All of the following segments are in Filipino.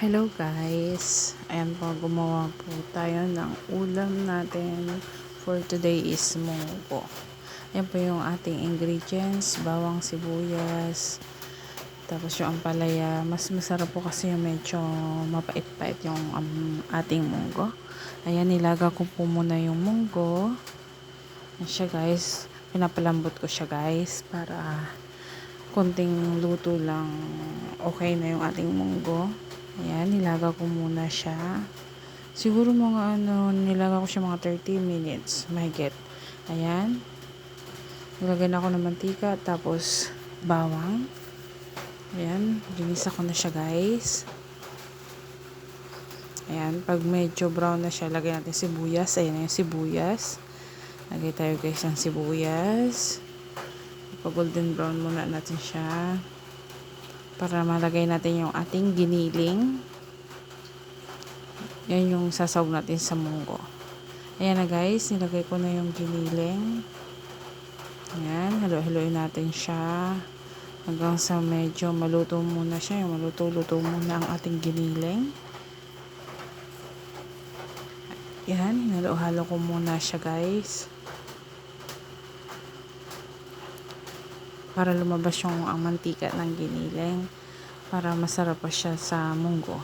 Hello guys, ayan po, gumawa po tayo ng ulam natin for today is munggo. Ayan po yung ating ingredients, bawang, sibuyas, tapos yung ampalaya. Mas masarap po kasi yung medyo mapait-pait yung ating munggo. Ayan, nilaga ko po muna yung munggo. Ayan siya guys, pinapalambot ko siya guys para konting luto lang okay na yung ating munggo. Ayan, nilaga ko muna siya. Siguro nilaga ko siya mga 30 minutes, mahigit. Ayan. Nilagyan ako ng mantika, tapos bawang. Ayan, ginisa ko na siya guys. Ayan, pag medyo brown na siya, lagyan natin sibuyas. Ayan na yung sibuyas. Lagay tayo guys ng sibuyas. Pag golden brown muna natin siya. Para malagay natin yung ating giniling. Yan yung sasawag natin sa munggo. Ayan na guys, nilagay ko na yung giniling. Ayan, halo-haloin natin siya. Hanggang sa medyo maluto muna siya. Yung maluto-luto muna ang ating giniling. Ayan, halo-halo ko muna siya guys. Para lumabas yung ang mantika ng giniling, para masarap pa siya sa munggo.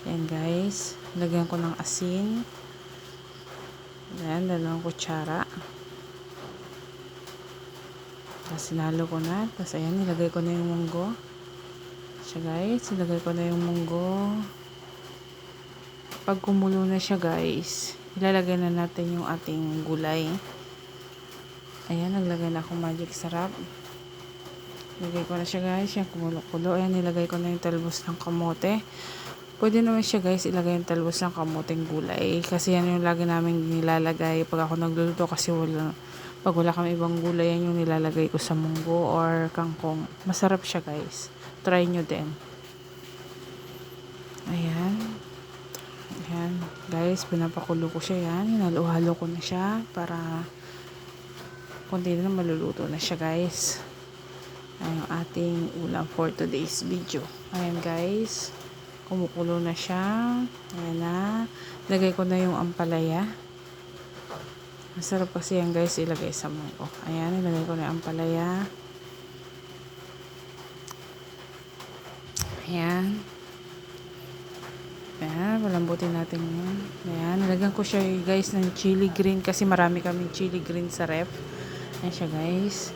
Ayan guys, lagyan ko ng asin. Ayan, 2 kutsara. Tapos sinalo ko na. Tapos ayan, nilagay ko na yung munggo. Siya guys, nilagay ko na yung munggo. Pag kumulo na siya guys, ilalagay na natin yung ating gulay. Ayan, naglagay na akong magic sarap. Nilagay ko na siya guys, yung kumulo-kulo. Ayan, nilagay ko na yung talbos ng kamote. Pwede naman siya guys, ilagay yung talbos ng kamoteng gulay. Kasi yan yung lagi namin nilalagay pag ako nagluluto, kasi pag wala kami ibang gulay, yan yung nilalagay ko sa munggo or kangkong. Masarap siya guys. Try nyo din. Ayan. Ayan. Guys, pinapakulo ko siya yan. Hinalo-halo ko na siya para konti na maluluto na siya guys. Ayan yung ating ulam for today's video. Ayan guys, kumukulo na siya. Ayan na. Lagay ko na yung ampalaya. Masarap kasi yan guys, ilagay sa munggo. Ayan, ilagay ko na yung ampalaya. Ayan. Ayan, palambutin natin yan. Ayan, nilagyan ko siya guys ng chili green kasi marami kaming chili green sa ref. Ayan siya guys.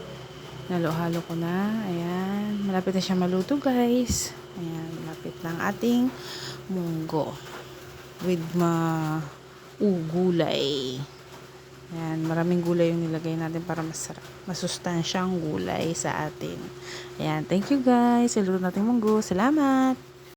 Halo-halo ko na. Ayan. Malapit na siya maluto guys. Ayan. Malapit na ang ating munggo. With gulay. Ayan. Maraming gulay yung nilagay natin para masarap. Masustansyang gulay sa atin. Ayan. Thank you guys. Saluto natin munggo. Salamat.